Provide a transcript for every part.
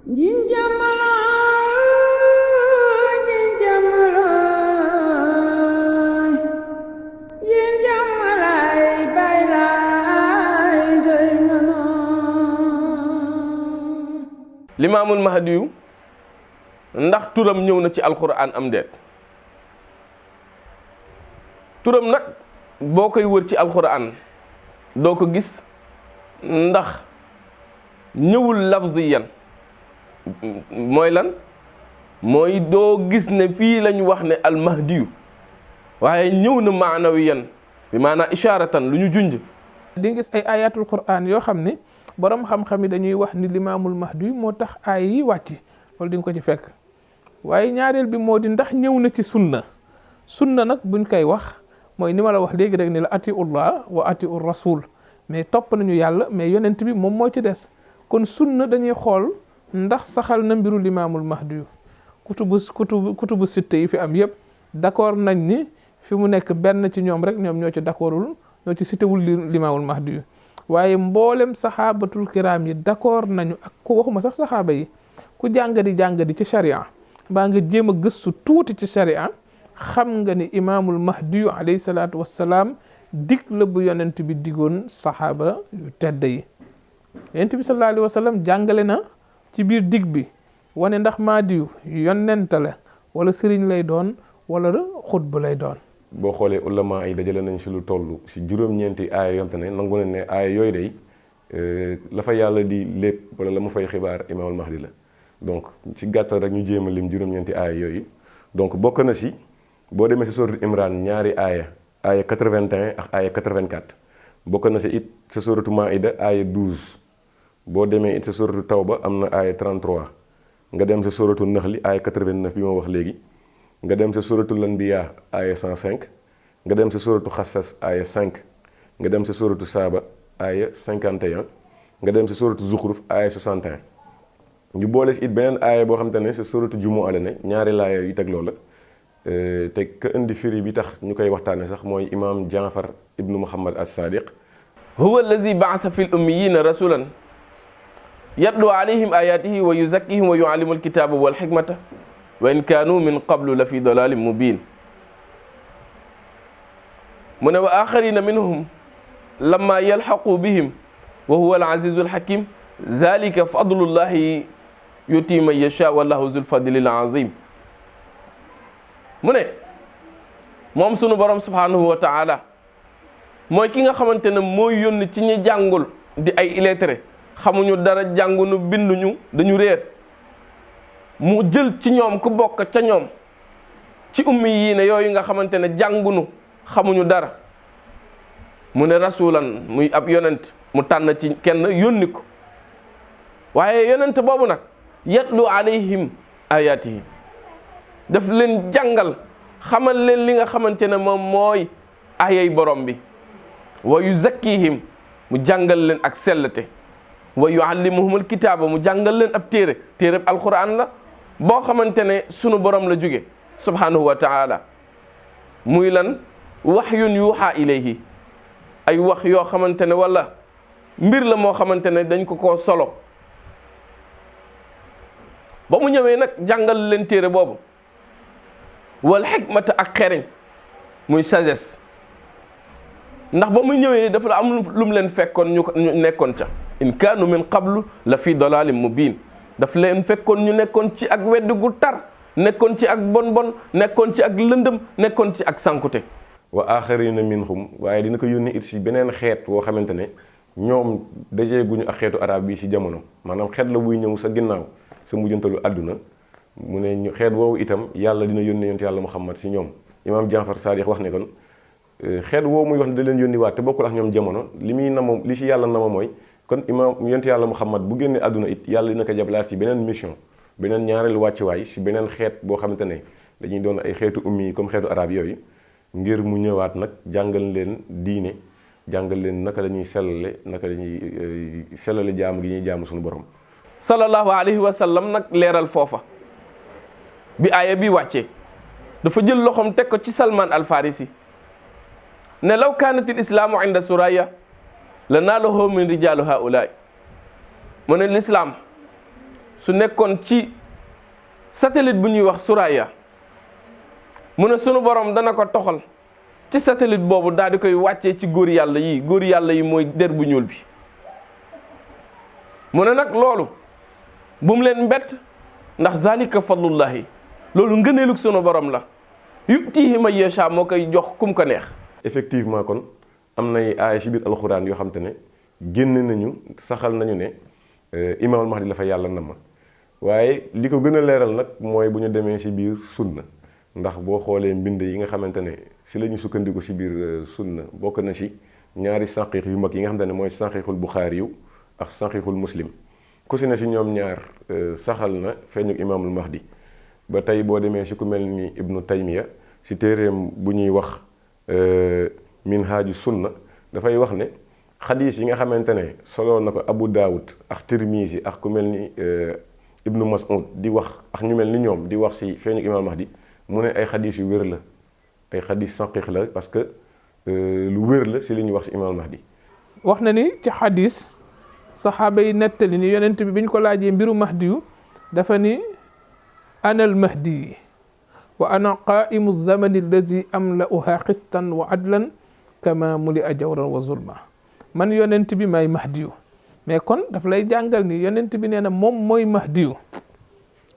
Jinjamala, jinjamala, jinjamala, baylay doyngano. Limaamul Mahdiyu ndax turam ñëw na ci alquran am déet turam nag boo koy wër ci alquran doo ko gis ndax ñëwul lafziyan mooy lan mooy doo gis ne fii lañ wax ne almahdiyu waaye ñëw na maanawiyan bi maanaa isharatan lu ñu junj di gis ay ayatul quran yoo xam ne borom xam-xam yi dañuy wax ni limaamul mahdiyu moo tax aay yi wàcc loolu di nga ko ci fekk waaye ñaareel bi moo di ndax ñëw na ci sunna nag buñ koy wax mooy ni ma la wax léegi rek ni la atiullah wa atiur rasul mais topp nañu yàlla mais yonent bi moom moo ci des kon sunna dañuy xool ndax saxal na mbiru limaamul mahdiyu kutubu sitte yi fi am yëpp d'accord nañ ni fi mu nekk benn ci ñoom rek ñoom ñoo ci d'accordul ñoo ci sittewul limaamul mahdiyu waaye mboolem saxaabatul kiram yi d'accord nañu ak ku waxuma sax saxaaba yi ku jàngadi ci sharia baa nga jéem a gëstu tuuti ci sharia xam nga ni imaamul mahdiyu alayhi salaatu wassalaam dig la bu yonent bi digoon saxaaba yu tedd yi yonent bi sallallahu alayhi wa sallam jàngale na ci biir dig bi wane ndax mahdiyu yonent la wala sëriñ lay doon wala xutba lay doon. boo xoolee ulama yi dajale nañ si lu toll si juróom-ñeenti aaya yomte ne nangu nañ ne aaya yooyu day la fa yàlla di lépp wala la mu fay xibaar imaamul mahdi la donc ci gàttal rek ñu jéem a lim juróom-ñeenti aaya yooyu donc bokk na si boo demee si sourate Imran ñaari aaya 81 ak aaya 84 bokk na si it sa sourate Maïda aaya 12 boo demee it sa sourate Tawba am na aaya 33 nga dem sa sourate Naxli aaya 89 bi ma wax léegi nga dem sa suratul Anbiya aaya 105 nga dem sa suratu Xassas aaya 5 nga dem sa suratu Saaba aaya 51 nga dem sa suratu Zuxruf aaya 61 ñu boole si it beneen aaya boo xam te ne sa suratu Jumu'a la ne ñaari laaya yu teg loola te ka indi firi bi tax ñu koy waxtaane sax mooy imaam Jaafar ibnu Muhammad as-Sadiq huwa allazi ba'atha fil ummiyina rasulan yatlu alayhim ayatihi wa yuzakkihim wa yuallimu alkitaba wal hikmata wa in kaanu min qablu la fi dalalin mubin mu ne wa axarina minhum lamma yalxaqu bihim wa huwa al-azizu al-hakim zalika fadlullahi yuti man yasha wallahu zul fadlil azim mu ne moom sunu borom subhanahu wa taala mooy ki nga xamante ne mooy yónni ci ñi jàngul di ay illettré xamuñu dara jàngunu binduñu dañu réer mu jël ci ñoom ku bokk ca ñoom ci ummi yii ne yooyu nga xamante ne jàngunu xamuñu dara mu ne rasulan muy ab yonent mu tànn ci kenn yónni ko waaye yonent boobu nag yatlu alayhim ayatihi daf leen jàngal xamal leen li nga xamante ne moom mooy ayay borom bi wa yuzakkihim mu jàngal leen ak sellate wa yuallimuhumul kitaaba mu jàngal leen ab téereb alquran la boo xamante ne sunu borom la jóge subhanahu wa taala muy lan wahyun yuuxa ilayhi ay wax yoo xamante ne wala mbir la moo xamante ne dañ ko koo solo ba mu ñëwee nag jàngal leen téere boobu wal xikmata ak xereñ muy sagesse ndax ba mu ñëwee dafa am lu mu leen fekkoon ñu nekkoon ca in kaanu min qablu la fi dalalin mubin daf leen fekkoon ñu nekkoon ci ak wedd gu tar nekkoon ci ak bon nekkoon ci ak lëndëm nekkoon ci ak sankute wa axarina minhum waaye dina ko yónni it si beneen xeet woo xamante ne ñoom dajeeguñu ak xeetu arab bi si jamono maanaam xeet la buy ñëw sa ginnaaw sa mujjantalu àdduna mu ne xeet woowu itam yàlla dina yónni yonent yàlla Muhammad si ñoom imaam Jaafar Sadiq wax ne kon xeet woowu muy wax ne da leen yónni waat te bokkul ak ñoom jamono li si yàlla nama mooy kon imaam yonent yàlla Muhammad bu génnee àdduna it yàlla dina ko jablaat si beneen mission beneen ñaareelu wàccuwaay si beneen xeet boo xamante ne dañuy doon ay xeetu ummi yi comme xeetu arab yooyu ngir mu ñëwaat nag jàngal leen diine jàngal leen naka la ñuy sellale jaamu gi ñuy jaamu suñu borom sallallahu alayhi wa sallam nag leeral foofa bi aaya bi wàccee dafa jël loxoom teg ko ci Salman al Farisi ne law kaanatil islaamu inda suraya la naalahu min rijaalu haulaay mu ne lislaam su nekkoon ci satellite bu ñuy wax Suraya mu ne sunu borom dana ko toxal ci satellite boobu daal di koy wàccee ci góor yàlla yi mooy der bu ñuul bi. mu ne nag loolu bu mu leen mbett ndax zalika fadlullahi loolu ngëneelug sunu borom la yutihi man yasha moo koy jox kum ko neex. effectivement kon am nay aaya ci biir alxuraan yoo xam te ne génn nañu saxal nañu ne imaamul mahdi la fa yàlla nama waaye li ko gën a leeral nag mooy bu ñu demee ci biir sunna ndax boo xoolee mbind yi nga xamante ne ci la ñu sukkandiku ci biir sunna bokk na ci ñaari saxiix yu mag yi nga xamante ne mooy saxiixul buxaari yu ak saxiixul muslim ku ci ne ci ñoom ñaar saxal na feeñu imaamul mahdi ba tey boo demee ci ku mel ni ibnu taymiya ci téeréem bu ñuy wax minhaaju sunna dafay wax ne xadiis yi nga xamante ne solo na ko abu daawud ak tirmisi ak ku mel ni ibnu mas'ud di wax ak ñu mel ni ñoom di wax ci feeñu imaamul mahdi mu ne ay xadiis yu wér la ay xadiis saxiix la parce que lu wér la ci li ñuy wax ci imaamul mahdi. wax na ni ci xadiis saxaaba yi nettali ni yonent bi biñ ko laajee mbiru mahdi yu dafa ni ana al mahdi wa ana qaimu zamani allazi amla'uha qistan wa adlan kama muli a jawran wa zulma man yonent bi may mahdi yu mais kon daf lay jàngal ni yonent bi nee na moom mooy mahdi yu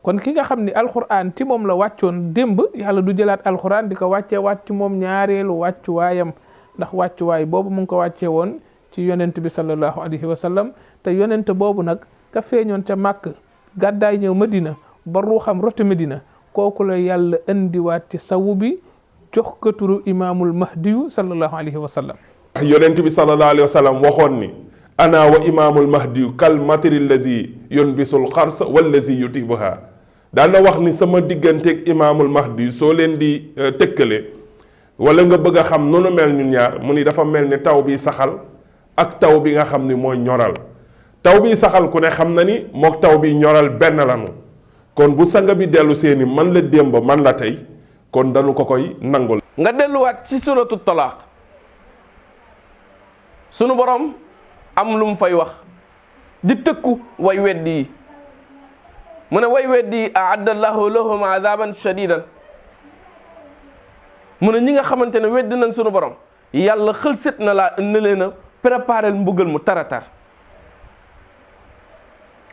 kon ki nga xam ni alquran ci moom la wàccoon démb yàlla du jëlaat alquran di ko wàccee waat ci moom ñaareelu wàccuwaayam ndax wàccuwaay boobu mu ngi ko wàccee woon ci yonent bi sallallahu alayhi wa sallam te yonent boobu nag ka feeñoon ca màkk gàddaay ñëw madina ba ruuxam rote madina kooku la yàlla indiwaat ci sawu bi jox ko turu imaamul mahdiyu sallallahu alayhi wa sallam. yonent bi sallallahu alayhi wa sallam waxoon ni ana wa imaamul mahdiyu kal matiri lazi yunbisul xarsa wallazi yutibuha daan na wax ni sama digganteeg imaamul mahdiyu soo leen di tëkkale wala nga bëgg a xam noonu mel ñu ñaar mu ni dafa mel ni taw bi saxal ak taw bi nga xam ni mooy ñoral taw bi saxal ku ne xam na ni mook taw bi ñoral benn lanu kon bu sanga bi dellu seeni man la démb man la tey kon dañu ko koy nangul. nga delluwaat ci suratu talaaq sunu borom am lu mu fay wax di tëkku way weddi yi mu ne way weddi yi aadda allahu lahum adaban shadidan mu ne ñi nga xamante ne weddi nañ sunu borom yàlla xëlset na leen a préparel mbugal mu taratar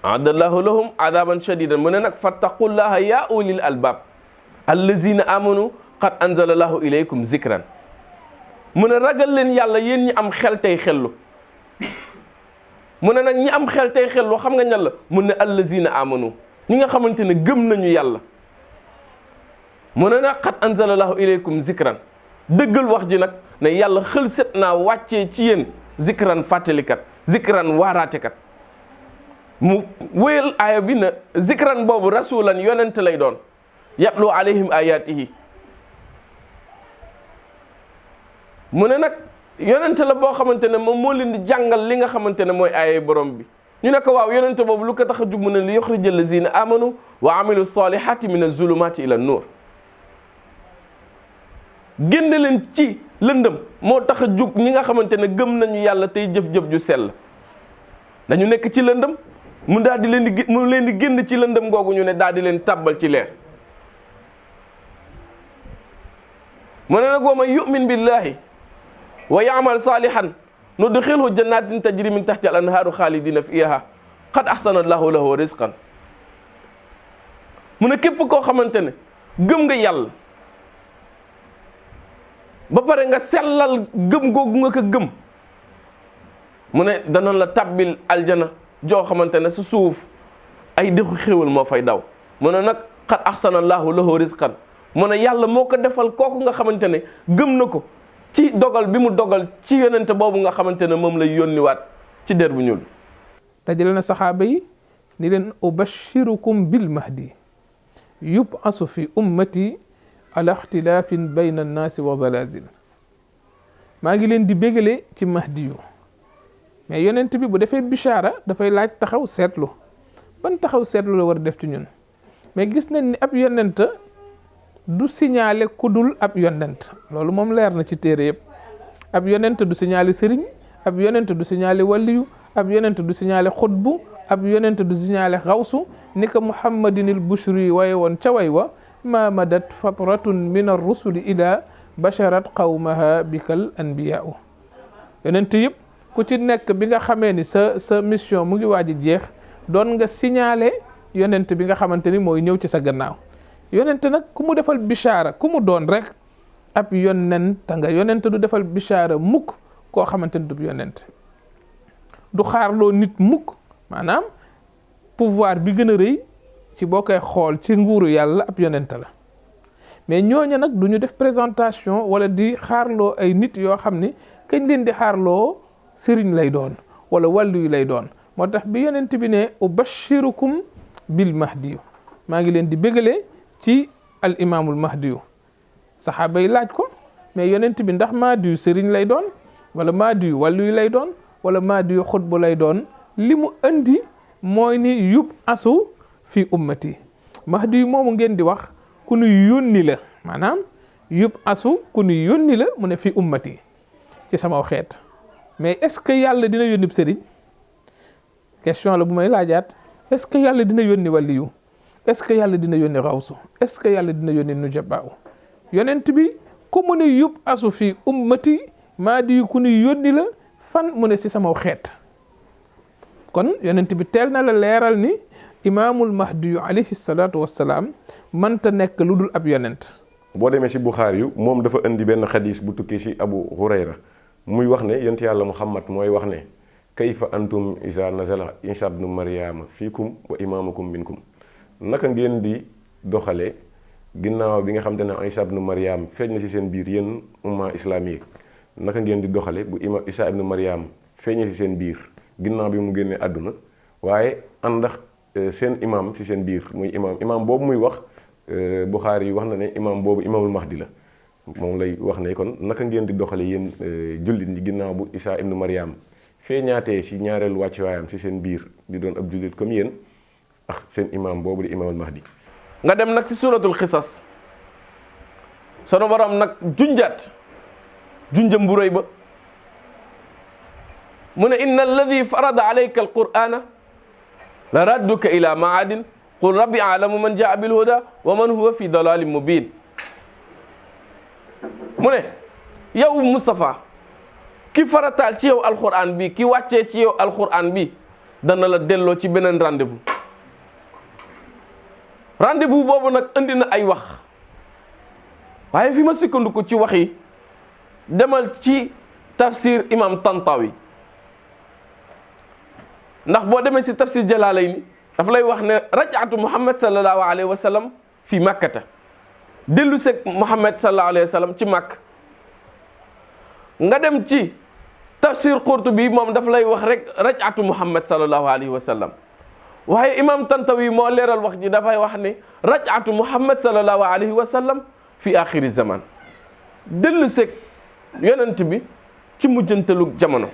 aadda allahu lahum adaban shadidan mu ne nag fattaqullaha ya ulil albab allazina amanu qad anzala allahu ilaykum zikran mu ne ragal leen yàlla yéen ñi am xel tey xellu mu ne nag ñi am xel tey xellu xam nga ñan la mu ne allazina amanu ñi nga xamante ne gëm nañu yàlla mu ne nag qad anzala allahu ilaykum zikran dëggal wax ji nag ne yàlla xël set naa wàccee ci yéen zikran fàttalikat zikran waaraatekat mu wéyal aaya bi na zikran boobu rasulan yonent lay doon yatlu alayhim ayatihi mu ne nag yonent la boo xamante ne moom moo leen di jàngal li nga xamante ne mooy aaya borom bi ñu ne ko waaw yonent boobu lu ko tax a jug mu ne li yuxrija allazina amanu wa amilu salihati min azulumati ila nur génne leen ci lëndëm moo tax a jug ñi nga xamante ne gëm nañu yàlla tey jëf-jëf ju sell dañu nekk ci lëndëm mu daal di leen di génn ci lëndëm googu ñu ne daal di leen tàbbal ci leer mu ne nag wa man yu'min billahi wa ya'mal salihan nudxilhu jannatin tajri min tahtiha al anhaaru xaalidina fiha qad ahsana allahu lahu rizqan mu ne képp koo xamante ne gëm nga yàlla ba pare nga sellal gëm googu nga ko gëm mu ne dana la tabbil aljana joo xamante ne sa suuf ay dexu xéwal moo fay daw mu ne nag qad ahsana allahu lahu rizqan mu ne yàlla moo ko defal kooku nga xamante ne gëm na ko ci dogal bi mu dogal ci yonente boobu nga xamante ne moom lay yónniwaat ci der bu ñuul dajale na saxaaba yi ni leen ubashirukum bil mahdi yubasu fi ummati ala ixtilaafin bayna annaasi wa zalazil maa ngi leen di bégale ci mahdi yu mais yonent bi bu defee bichara dafay laaj taxaw seetlu ban taxaw seetlu la war a def ci ñun mais gis nañ ni ab yonent du signalé kudul ab yonent loolu moom leer na ci téere yëpp ab yonent du signalé sëriñ ab yonent du signalé waliyu ab yonent du signalé xutbu ab yonent du signalé xawsu ni ko muhammadinil bushri waye woon ca way wa ma madat fatratun min ar-rusuli ila basharat qawmaha bikal anbiyaa'u yonent yëpp ku ci nekk bi nga xamee ni sa mission mu ngi waaj a jeex doon nga signalé yonent bi nga xamante ni mooy ñëw ci sa gannaaw yonent nag ku mu defal bishaara ku mu doon rek ab yonent nga yonent du defal bishaara mukk koo xamante ni du yonent du xaarloo nit mukk maanaam pouvoir bi gën a rëy ci boo koy xool ci nguuru yàlla ab yonent la mais ñooñu nag du ñu def présentation wala di xaarloo ay nit yoo xam ni kañ leen di xaarloo sëriñ lay doon wala wàllu yu lay doon moo tax bi yonent bi ne ubashirukum bil mahdiyu maa ngi leen di bégalee ci al imaamul mahdiyu saxaaba yi laaj ko mais yonent bi ndax mahdiyu sëriñ lay doon wala mahdiyu wàllu yu lay doon wala mahdiyu xutbu lay doon li mu andi mooy ni yub asu fi ummati mahdiyu moomu ngeen di wax ku nu yónni la maanaam yub asu ku nu yónni la mu ne fi ummati ci sama xeet mais est-ce que yàlla dina yónni sëriñ question la bu may laajaat est-ce que yàlla dina yónni waliyu est-ce que yàlla dina yónni xawsu est-ce que yàlla dina yónni nujabaaw yonent bi ku mu ne yub asu fi ummati mahdiyu ku nu yónni la fan mu ne si sama xeet kon yonent bi teel na la leeral ni imaamul mahdiyu alayhi salaatu wassalaam mënta nekk lu dul ab yonent boo demee si Buxaari yu moom dafa indi benn xadis bu tukki si Abu Hurayra muy wax ne yonent yàlla Muhammad mooy wax ne kayfa antum isa nazala isa ibnu maryama fiikum wa imaamukum minkum naka ngeen di doxale ginnaaw bi nga xam te ne isa ibnu maryam feeñ na si seen biir yéen umma islamique naka ngeen di doxale bu isa ibnu maryam feeñ na si seen biir ginnaaw bi mu génnee àdduna waaye àndax seen imam si seen biir muy imam boobu muy wax Buxaari yi wax na ne imam boobu imaamul mahdi la moom lay wax ne kon naka ngeen di doxale yéen jullit ñi ginnaaw bu isa ibnu maryam feeñaatee si ñaareelu wàcc waayam si seen biir di doon ab jullit comme yéen ak seen imam boobu di imaamul mahdi nga dem nag ci suratul xisas sunu borom nag junjam bu rëy ba mu ne inna alladi farada alayka alqur'ana la radduka ila maadin qul rabbi alamu man jaa bil huda wa man huwa fi dalalin mubin mu ne yow Moustapha ki farataal ci yow alquran bi ki wàccee ci yow alquran bi dana la delloo ci beneen rendez-vous boobu nag andi na ay wax waaye fi ma sukkandiku ci wax yi demal ci tafsir imam Tantawi ndax boo demee si tafsir Jalaalayni daf lay wax ne rajaatu Muhammad sallallahu alayhi wa sallam fi makkata dellu seeg Muhammad sallallahu alayhi wa sallam ci màkk nga dem ci tafsir Qurtubi moom daf lay wax rek rajaatu Muhammad sallallahu alayhi wa sallam waaye imam Tantawi moo leeral wax ji dafay wax ne rajaatu Muhammad sallallahu alayhi wa sallam fi axiri zaman dellu seeg yonent bi ci mujjantalu jamono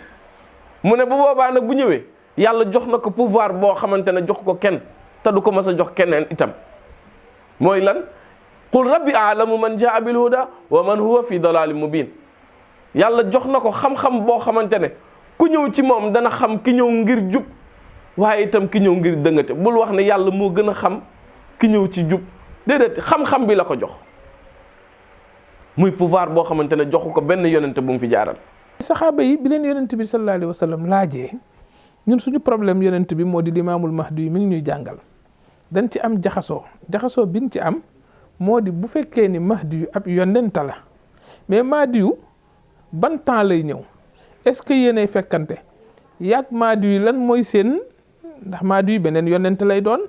mu ne bu boobaa nag bu ñëwee yàlla jox na ko pouvoir boo xamante ne jox ko kenn te du ko mas a jox keneen itam mooy lan qul rabbi aalamu man jaa bil huda wa man huwa fi dalalin mubin yàlla jox na ko xam-xam boo xamante ne ku ñëw ci moom dana xam ki ñëw ngir jub waaye itam ki ñëw ngir dëngate bul wax ne yàlla moo gën a xam ki ñëw ci jub déedéet xam-xam bi la ko jox muy pouvoir boo xamante ne joxu ko benn yonente bu mu fi jaaral. saxaaba yi bi leen yonent bi sallallahu alayhi wa sallam laajee ñun suñu problème yonent bi moo di limaamul mahdi yi mi ngi ñuy jàngal dañ ci am jaxasoo biñ ci am moo di bu fekkee ni mahdi yu ab yonent la mais mahdi yu ban temps lay ñëw est-ce que yéenay fekkante yàgg mahdi yu lan mooy seen ndax mahdi yu beneen yonent lay doon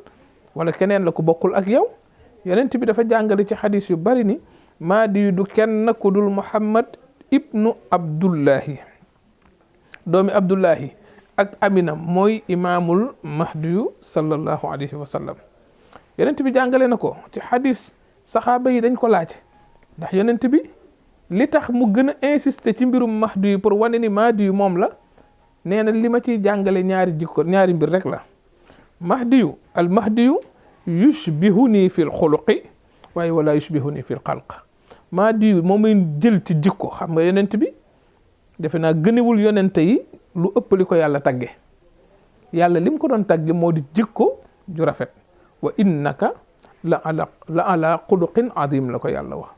wala keneen la ko bokkul ak yow yonent bi dafa jàngale ci xadis yu bari ni mahdi yu du kenn ku dul Muhammad ibnu Abdullahi doomi Abdullahi ak Amina mooy imaamul mahdiyu sallallahu alayhi wa sallam yonent bi jàngale na ko ci xadis saxaaba yi dañ ko laaj ndax yonent bi li tax mu gën a insister ci mbirum mahdiyu pour wane ni mahdiyu moom la nee na li ma ciy jàngale ñaari mbir rek la mahdiyu al mahdiyu yushbihuni fil xuluqi waaye wala yushbihuni fil xalq mahdiyu moom may jël ci jikko xam nga yonent bi defe naa gënewul yonente yi lu ëpp li ko yàlla tagge yàlla lim ko doon tagge moo di jikko ju rafet wa innaka la ala xuluqin azim la ko yàlla wax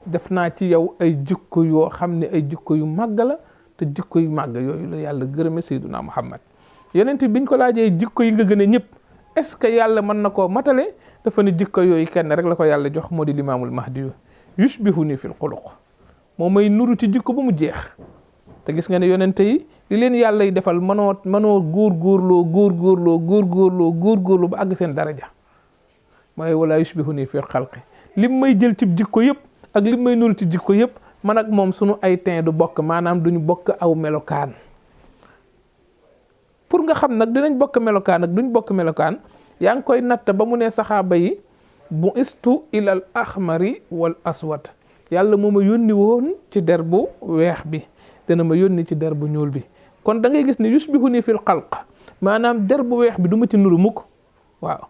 def naa ci yow ay jikko yoo xam ne ay jikko yu màgg la te jikko yu màgg yooyu la yàlla gërëme Seyduna Muhammad yonent biñ ko laajee jikko yi nga gën a ñëpp est-ce que yàlla mën na koo matale dafa ne jikko yooyu kenn rek la ko yàlla jox moo di limaamul mahdi yu yushbihuni fil xuluq moo may nuru ci jikko ba mu jeex te gis nga ne yonent yi li leen yàlla yi defal mënoo góorgóorloo ba àgg seen daraja waaye wala yushbihuni fil xalqi lim may jël ci jikko yëpp ak lim may nuru ci jikko yëpp man ak moom sunu ay teen du bokk maanaam duñu bokk aw melokaan pour nga xam nag dinañ bokk melokaan ak duñ bokk melokaan yaa ngi koy natt ba mu ne saxaaba yi bu istu ilal ahmari wal aswad yàlla moo ma yónni woon ci der bu weex bi dana ma yónni ci der bu ñuul bi kon da ngay gis ne yushbihuni fil xalq maanaam der bu weex bi du ma ci nuru mukk waaw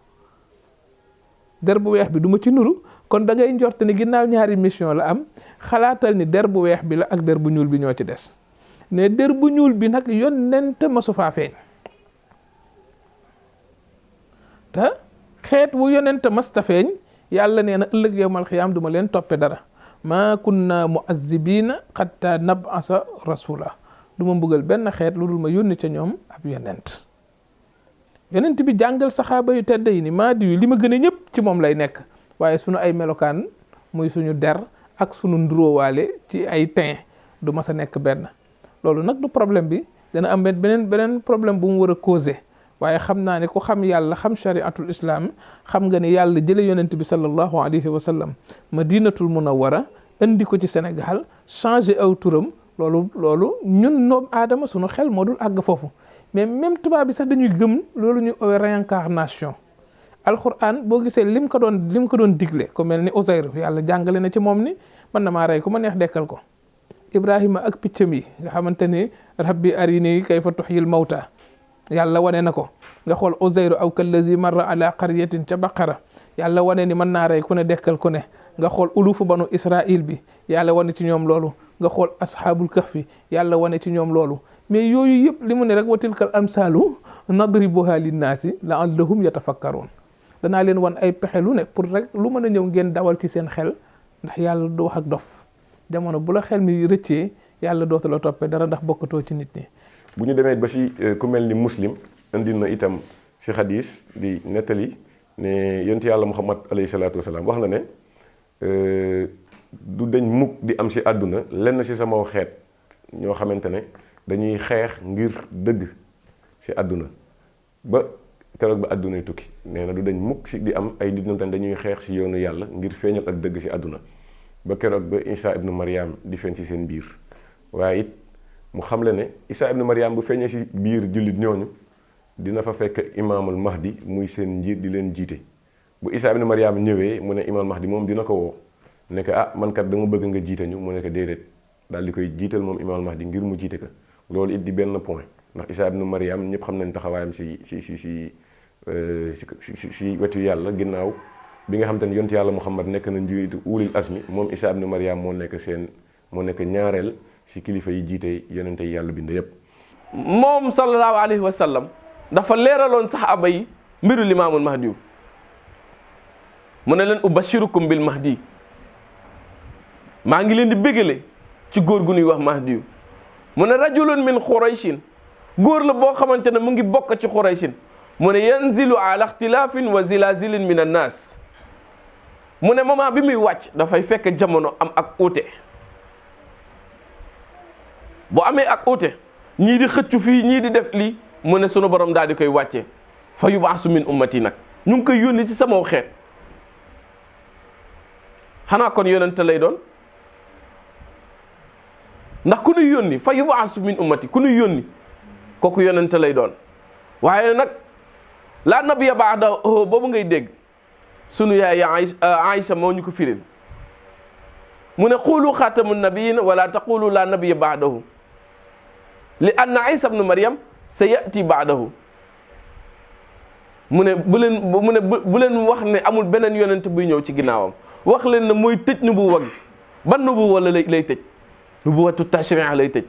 der bu weex bi du ma ci nuru kon da ngay njort ni ginnaaw ñaari mission la am xalaatal ni der bu weex bi la ak der bu ñuul bi ñoo ci des ne der bu ñuul bi nag yonent masu faa feeñ te xeet wu yonent masta feeñ yàlla nee na ëllëg yawmal xiyaam duma leen toppe dara maa kunna mu'azzibina xatta nab'asa rasula du ma mbugal benn xeet lu dul ma yónni ca ñoom ab yonent bi jàngal saxaaba yu tedd yi ni Mahdi yu li ma gën a ñëpp ci moom lay nekk waaye sunu ay melokaan muy suñu der ak sunu nduróowaale ci ay teint du mas a nekk benn loolu nag du problème bi dana am beneen problème bu mu war a causé waaye xam naa ne ku xam yàlla xam shariatul islam xam nga ne yàlla jële yonent bi sallallahu alayhi wa sallam madinatul munawwara indi ko ci Sénégal changé aw turam loolu ñun noomu aadama sunu xel moo dul àgg foofu mais même tubaab bi sax dañuy gëm loolu ñu owe réincarnation alquran boo gisee lim ko doon digle ko mel ni Uzayr yàlla jàngale na ci moom ni man na maa rey ku ma neex dekkal ko Ibrahima ak piccam yi nga xamante ni rabbi arini kayfa tuhyil mawta yàlla wane na ko nga xool Uzayr aw kallazi marra ala qaryatin ca Baqara yàlla wane ni mën naa rey ku ne dekkal ku ne nga xool ulufu banu Israil bi yàlla wane ci ñoom loolu nga xool ashabul kahfi yàlla wane ci ñoom loolu mais yooyu yëpp li mu ne rek wa tilkal amsalu nadribuha linnaasi la'allahum yatafakkaroon danaa leen wan ay pexe lu ne pour rek lu mën a ñëw ngeen dawal ci seen xel ndax yàlla du wax ak dof jamono bu la xel mi rëccee yàlla dootu la toppee dara ndax bokkatoo ci nit ñi. bu ñu demee ba ci ku mel ni Muslim indi na itam ci xadis di nettali ne yonent yàlla Muhammad alayhi salaatu wasalaam wax na ne du dañ mukk di am ci àdduna lenn ci sama xeet ñoo xamante ne dañuy xeex ngir dëgg ci àdduna ba keroog ba àddunay tukki nee na du dañ mukk ci di am ay nit ñoom tamit dañuy xeex ci yoonu yàlla ngir feeñal ak dëgg ci àdduna ba keroog ba Isa ibnu Maryam di feeñ ci seen biir waaye it mu xamle ne Isa ibnu Maryam bu feeñee ci biir jullit ñooñu dina fa fekk imaamul Mahdi muy seen njiit di leen jiite bu Isa ibnu Maryam ñëwee mu ne imaamul Mahdi moom dina ko woo ne ko man kat dama bëgg nga jiite ñu mu ne ko déedéet daal di koy jiital moom imaamul Mahdi ngir mu jiite ko loolu it di benn point ndax Isa ibnu Maryam ñëpp xam nañ taxawaayam ci wetu yàlla ginnaaw bi nga xam te ne yonent yàlla Muhammad nekk na njiitu ulil asmi moom Isa ibnu Maryam moo nekk ñaareel ci kilifa yi jiite yonente yi yàlla bind yépp moom sallallahu alayhi wa sallam dafa leeraloon saxaaba yi mbiru limaamul mahdi mu ne leen ubashirukum bil mahdi maa ngi leen di bégale ci góor gu ñuy wax mahdi mu ne rajulun min xurayshin góor la boo xamante ne mu ngi bokk ci xurayshin mu ne yanzilu ala ixtilaafin wa zilazilin min annaas mu ne moment bi muy wàcc dafay fekk jamono am ak uute bu amee ak uute ñii di xëccu fii ñii di def lii mu ne sunu borom daal di koy wàcce fa yubaasu min ummati nag ñu ngi koy yónni ci sama xeet xanaa kon yonente lay doon ndax ku nuy yónni fa yubaasu min ummati ku nuy yónni kooku yonente lay doon waaye nag laa nabiya baada boobu ngay dégg sunu yaay Aïcha moo ñu ko firil mu ne qulu xaatamu nabiyin wala taqulu laa nabiya baadahu li anna Isa ibnu Maryam sa yati baadahu mu ne bu leen wax ne amul beneen yonent buy ñëw ci ginnaawam wax leen ne mooy tëj nubuwa gi ban nubuwa la lay tëj nubuwatu tashri'a lay tëj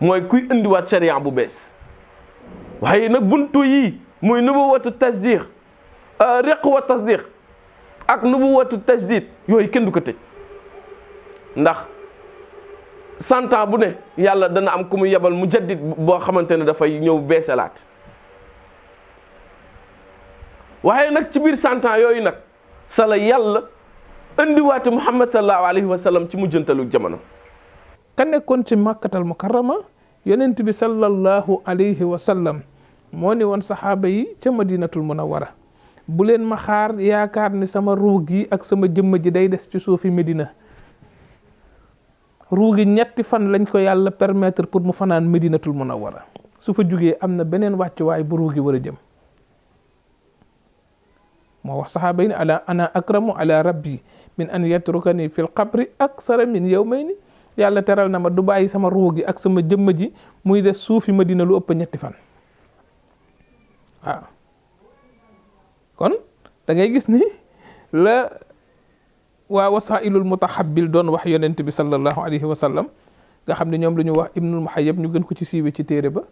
mooy kuy indiwaat sharia bu bees waaye nag buntu yii muy nubuwatu tasdiq riq wa tasdiq ak nubuwatu tajdid yooyu kenn du ko tëj ndax 100 ans bu ne yàlla dana am ku mu yebal mu jaddid boo xamante ne dafay ñëw beesalaat waaye nag ci biir 100 ans yooyu nag sa la yàlla indiwaate Muhammad sallallahu alayhi wa sallam ci mujjantalu jamono. ka nekkoon ci makkatal mukarrama yonent bi sallallahu alayhi wa sallam moo ni woon saxaaba yi ca madinatul munawwara bu leen ma xaar yaakaar ni sama ruug gi ak sama jëmm ji day des ci suufi Medina ruugi 3 fan lañ ko yàlla permettre pour mu fanaan Medinatul Munawwara su fa jugee am na beneen wàccuwaay bu ruugi war a jëm moo wax saxaaba yi ne ana akramu ala rabbi min an yatrukani fil qabri aksara min yawmayni yàlla teral na ma du bàyyi sama ruugi ak sama jëmm ji muy des suufi Medina lu ëpp 3 fan waaw kon da ngay gis ni la waa wasailul mutahabbil doon wax yonent bi sallallahu alayhi wa sallam nga xam ne ñoom la ñu wax ibnul muhayyab ñu gën ko ci siiwe ci téere ba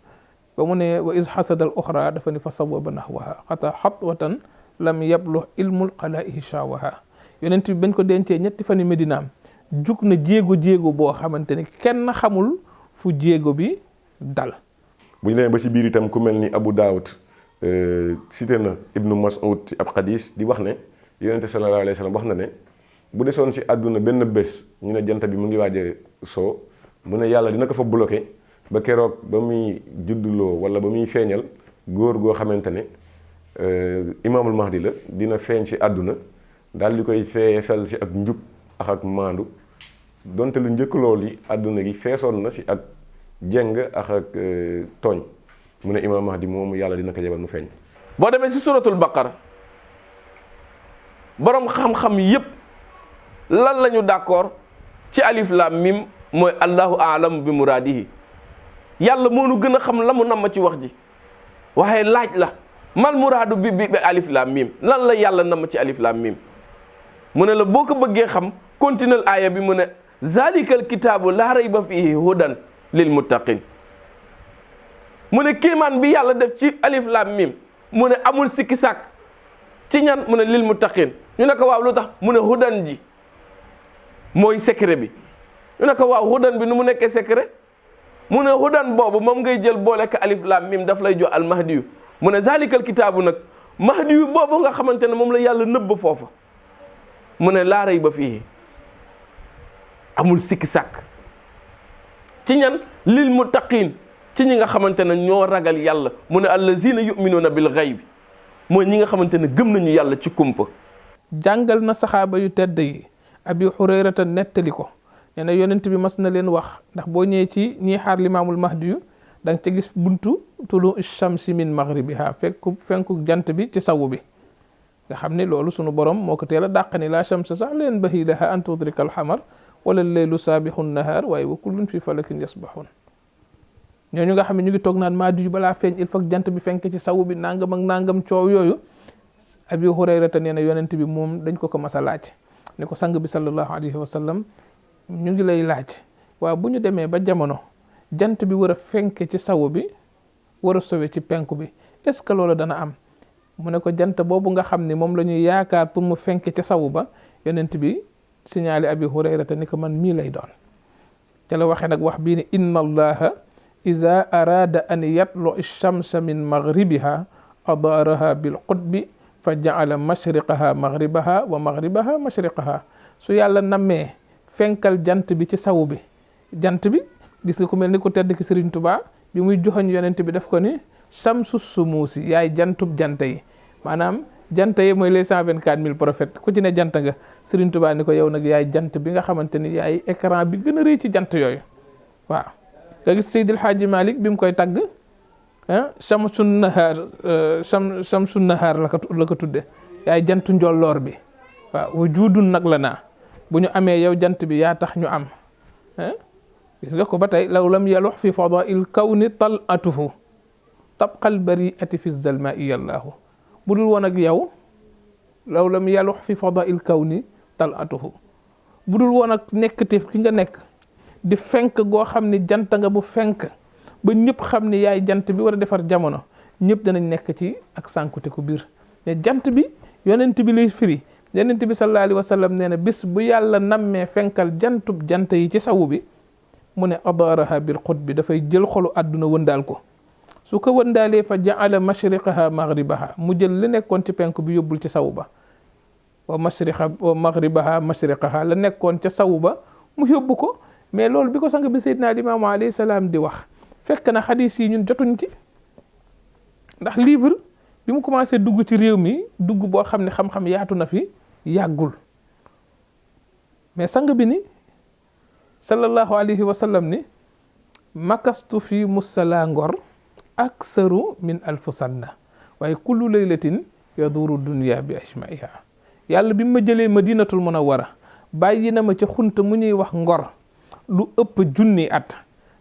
mu ne wa is xasada al oxra dafa ni fa sawaba nahwaha xata xatwatan lam yablu ilmul qalaihi shawaha yonent bi bañ ko dencee 3 fani Medinaam jug na jéego boo xamante ni kenn xamul fu jéego bi dal bu ñu demee ba si biir itam ku mel ni Abu Daawud cité na Ibnu Mas'ud ci ab xadis di wax ne yonente sallallahu alayhi wa sallam wax na ne bu desoon si àdduna benn bés ñu ne jant bi mu ngi waaje soo mu ne yàlla dina ko fa bloqué ba keroog ba muy judduloo wala ba muy feeñal góor goo xamante ne imaamul mahdi la dina feeñ si àdduna daal di koy feesal si ak njub ak maandu donte lu njëkk lool yi àdduna gi feesoon na si ak jeng ak tooñ mu ne imaam mahdi moomu yàlla dina ko yebal mu feeñ. boo demee si suratul baqara borom xam-xam yépp lan lañu d'accord ci alif lam mim mooy allahu aalam bi muraadihi yàlla moo nu gën a xam la mu namm ci wax ji waaye laaj la mal muraadu bi alif lam mim lan la yàlla namm ci alif lam mim mu ne la boo ko bëggee xam continuel aaya bi mu ne zalikal kitaabu laa rayba fihi hudan lil muttaqin mu ne kéemaan bi yàlla def ci alif lam mim mu ne amul sikki sàkk ci ñan mu ne lil muttaqin ñu ne ko waaw lu tax mu ne hudan ji mooy secret bi ñu ne ko waaw hudan bi nu mu nekkee secret mu ne hudan boobu moom ngay jël boole ko alif lam mim daf lay jox al mahdiyu mu ne zalikal kitaabu nag mahdiyu boobu nga xamante ne moom la yàlla nëbb foofa mu ne laa rayba fihi amul sikki sàkk ci ñan lil muttaqin ci ñi nga xamante ne ñoo ragal yàlla mu ne allazina yuminuuna bil ghaybi mooy ñi nga xamante ne gëm nañu yàlla ci kumpa. jàngal na saxaaba yu tedd yi abi hurayrata nettali ko nee na yonent bi mas na leen wax ndax boo ñëwee ci ñii xaar limaamul mahdi yu da nga ca gis buntu tulu shamsi min maghribiha fenku jant bi ci sawu bi nga xam ne loolu sunu borom moo ko teel a dàq ni la shamsa sax leen bahi laha an tudrika al xamar wala leylu saabixu nahaar waaye wa kullun fi falakin yasbaxun ñooñu nga xam ne ñu ngi toog naan mahdi yu balaa feeñ il faut que jant bi fenk ci sawu bi nangam ak nangam coow yooyu abi hurayrata nee na yonent bi moom dañ ko mas a laaj ne ko sang bi sallallahu alayhi wa sallam ñu ngi lay laaj waaw bu ñu demee ba jamono jant bi war a fenk ci sawu bi war a sowe ci penku bi est-ce que loolu dana am mu ne ko jant boobu nga xam ne moom la ñuy yaakaar pour mu fenk ci sawu ba yonent bi signalé abi hurayrata ni ko man mii lay doon te la waxee nag wax bii ne inna allaha ida arada an yatlu shamsa min maghribiha adaaraha bil qutbi fa jaala mashriqaha maghribaha wa maghribaha mashriqaha su yàlla nammee fenkal jant bi ci sawu bi jant bi gis nga ku mel ni ku tedd ki Sëriñ Tuubaa bi muy joxoñ yonent bi def ko ni shamsu sumuusi yaay jantub jant yi maanaam jant yi mooy les 124 000 prophètes ku ci ne jant nga Sëriñ Tuubaa ni ko yow nag yaay jant bi nga xamante ni yaay écran bi gën a rëy ci jant yooyu waaw nga gis Seydil Haaji Malik bi mu koy tagg shamsun nahaar la ko tudde yaay jantu njolloor bi waaw wujudun nag la naa bu ñu amee yow jant bi yaa tax ñu am gis nga ko ba tey law lam yalux fi fadail kawni talatuhu tabqal bariati fi zalmai yallaahu bu dul woon ak yow law lam yalux fi fadail kawni talatuhu bu dul woon ak nekkteef ki nga nekk di fenk goo xam ni jant nga bu fenk ba ñëpp xam ni yaay jant bi war a defar jamono ñëpp danañ nekk ci ak sànkute ku biir mais jant bi yonent bi lay firi. yonent bi sallallahu alayhi wa sallam nee na bis bu yàlla nammee fenkal jant yi ci sawu bi mu ne adaaraha bil qutbi dafay jël xolu àdduna wëndaal ko su ko wëndaalee fa jaala mashriqaha maghribaha mu jël li nekkoon ci penk bi yóbbul ci sawu ba wa maghribaha mashriqaha la nekkoon ca sawu ba mu yóbbu ko mais loolu bi ko sang bi Seydina Limaamu alayhi salaam di wax fekk na xadis yi ñun jotuñ ci ndax livre bi mu commencé dugg ci réew mi dugg boo xam ne xam-xam yaatu na fi yàggul mais sang bi ni sallallahu alayhi wa sallam ni makastu fi musala ngor aksaru min alfu sanna waaye kullu laylatin yaduru dunya bi ajmaiha yàlla bi ma jëlee madinatul munawwara bàyyi na ma ca xunta mu ñuy wax ngor lu ëpp junni at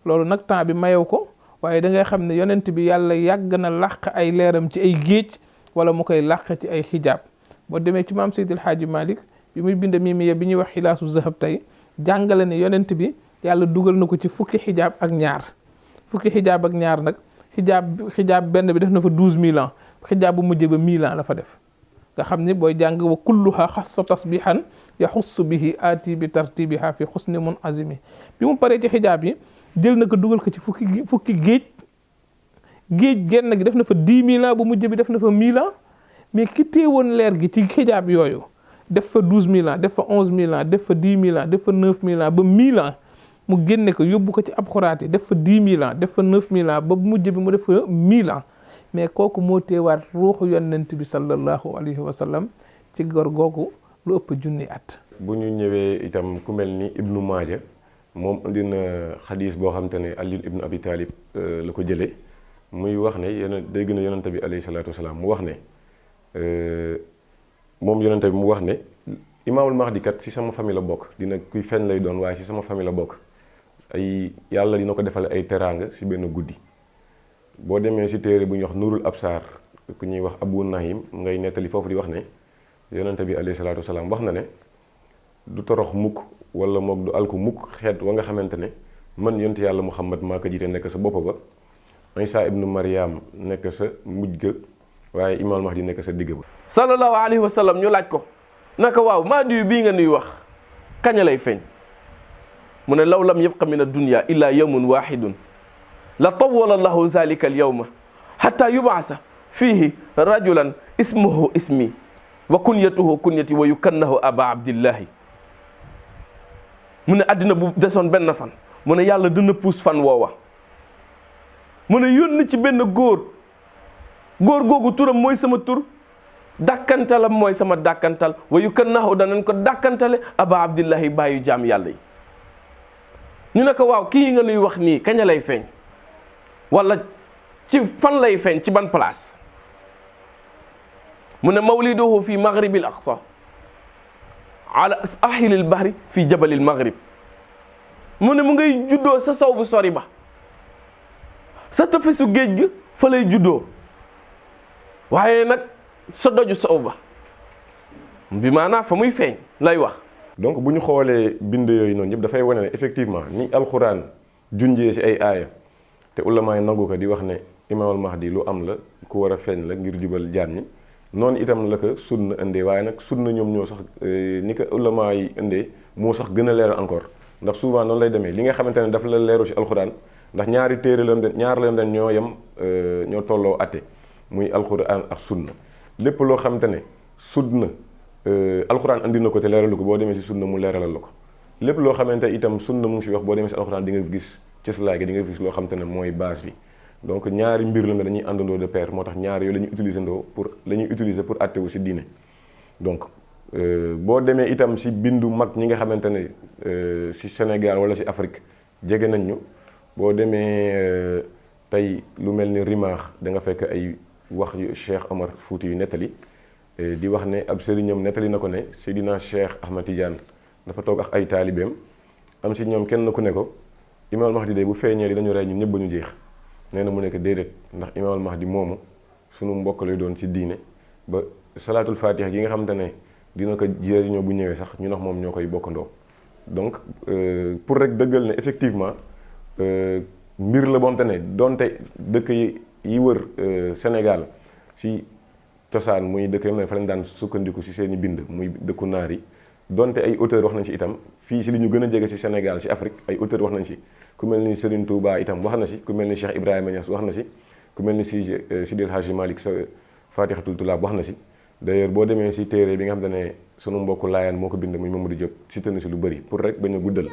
loolu nag temps bi mayew ko waaye da ngay xam ne yonent bi yàlla yàgg na làq ay leeram ci ay géej wala mu koy làq ci ay xijaab boo demee ci maam Seydil Hadji Malick bi muy bind mimiya bi ñuy wax xilaasu zahab tey jàngale ne yonent bi yàlla dugal na ko ci fukki xijaab ak ñaar nag xijaab benn bi def na fa 12000 ans xijaab bu mujj ba 1000 ans la fa def nga xam ne booy jàng wa kulluha xassa tasbihan yaxussu bihi aati bi tartibiha fi xusni mun azimi bi mu paree ci xijaab yi jël na ko dugal ko ci fukki géej genn gi def na fa 10 000 ans bu mujj bi def na fa 1000 ans mais ki téewoon leer gi ci xijaab yooyu def fa 12000 ans def fa 11000 ans def fa 10000 ans def fa 9000 ans ba 1000 ans mu génne ko yóbbu ko ci ab xuraat yi def fa 10000 ans def fa 9000 ans ba mujj bi mu def fa 1000 ans mais kooku moo teewaat ruuxu yonent bi sallallahu alayhi wa sallam ci gor googu lu ëpp junni at. bu ñu ñëwee itam ku mel ni Ibnu Maaja moom indi na xadis boo xam te ne Ali ibnu Abi Talib la ko jëlee muy wax ne dégg na yonent bi alayhi salaatu wasalaam mu wax ne moom yonent bi mu wax ne imaamul Mahdi kat si sama famille la bokk dina kuy fen lay doon waaye si sama famille la bokk ay yàlla dina ko defale ay teraanga si benn guddi. boo demee si téere bu ñuy wax Nurul Absar ku ñuy wax Abu Nahim ngay nettali foofu di wax ne yonente bi alayhi salaatu wasalaam wax na ne du torox mukk wala moog du alku mukk xeet wa nga xamante ne man yonent yàlla Muhammad maa ko jiite nekk sa bopp ba Isa ibnu Maryam nekk sa mujj ga waaye Imaam Mahdi nekk sa digg ba. sallallahu alayhi wa sallam ñu laaj ko naka waaw Mahdi bii nga nuy wax kañ lay feeñ mu ne law lam yabqa min ad-dunya illa yawmun wahidun la tawwala lahu zalika al-yawma hatta yub'asa fihi rajulan ismuhu ismi wa kunyatuhu kunyati wa yukannahu aba abdillahi mu ne àddina bu desoon benn fan mu ne yàlla dina puus fan woowa mu ne yónni ci benn góor googu turam mooy sama tur dàkkantalam mooy sama dàkkantal wa yukannahu danañ ko dàkkantale aba abdillahi bàyyu jaam yàlla yi ñu ne ko waaw kii nga nuy wax nii kañ lay feeñ wala ci fan lay feeñ ci ban place mu ne mawliduhu fi maghribil aqsa ala ahilil bahri fi jabalil maghrib mu ne mu ngay juddoo sa sow bu sori ba sa tefesu géej gi fa lay juddoo waaye nag sa doju sow ba bi maanaam fa muy feeñ lay wax. donc bu ñu xoolee bind yooyu noonu yëpp dafay wane ne effectivement ni alxuraan junjee si ay aaya te ulama yi nangu ko di wax ne imaamul mahdi lu am la ku war a feeñ la ngir jubal jaam ñi noonu itam la ko sunna indee waaye nag sunna ñoom ñoo sax ni ko ulama yi indee moo sax gën a leeral encore ndax souvent noonu lay demee li nga xamante ne dafa la leeru ci alxuraan ndax ñaari téere la ñaar la den ñoo yem ñoo tolloo atte muy alxuraan ak sunna lépp loo xamante ne sunna alxuraan andi na ko te leeralu ko boo demee ci sunna mu leeralal la ko lépp loo xamante itam sunna mu ngi fi wax boo demee ci alxuraan di nga gis cëslaay gi di nga gis loo xamante ne mooy base bi donc ñaari mbir la ne dañuy àndandoo de pair moo tax ñaari yooyu la ñuy utiliser pour àtte wu ci diine donc boo demee itam ci bindu mag ñi nga xamante ne ci Sénégal wala ci Afrique jege nañ ñu boo demee tey lu mel ni Rimaax da nga fekk ay wax yu Cheikh Omar Fouti yu nettali di wax ne ab sëriñam nettali na ko ne Seydina Cheikh Ahmad Tidiane dafa toog ak ay taalibeem am ci ñoom kenn ku ne ko Imaamul Mahdi day bu feeñee dañu rey ñun ñëpp ba ñu jeex nee na mu nekk déedéet ndax Imaamul Mahdi moomu sunu mbokk lay doon ci diine ba salaatul fatiha gi nga xamante ne dina ko jëriñoo bu ñëwee sax ñu ndax moom ñoo koy bokkandoo donc pour rek dëggal ne effectivement mbir la boomte ne donte dëkk yi yi wër Sénégal si cosaan muy dëkk yam fa lañ daan sukkandiku si seen i bind muy dëkku naar yi donte ay auteurs wax nañ si itam fii si li ñu gën a jege si Sénégal si Afrique ay auteurs wax nañ si ku mel ni Serigne Touba itam wax na si ku mel ni Cheikh Ibrahima Niass wax na si ku mel ni Sidi El Hadji Malick sa Fatihatul Tulaab wax na si d'ailleurs boo demee si téere bi nga xam ne sunu mbokku laayaan moo ko bind muy Mamadou Diop cité na si lu bëri pour rek bañ a guddal